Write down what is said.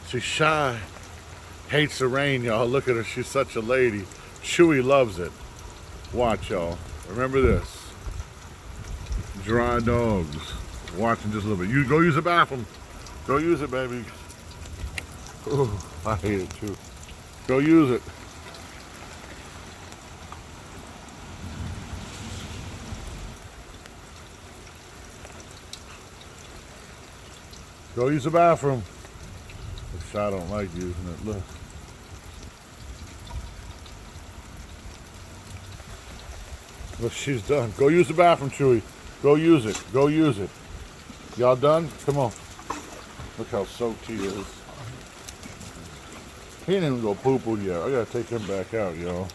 She's shy. Hates the rain, y'all. Look at her. She's such a lady. Chuey loves it. Watch, y'all. Remember this. Dry dogs. Watching just a little bit. You go use the bathroom. Go use it, baby. Ooh, I hate it too. Go use it. Go use the bathroom. Which I don't like using it. Look. Look, she's done. Go use the bathroom, Chuey. Go use it. Go use it. Y'all done? Come on. Look how soaked he is. He didn't even go poo-poo yet. I gotta take him back out, y'all.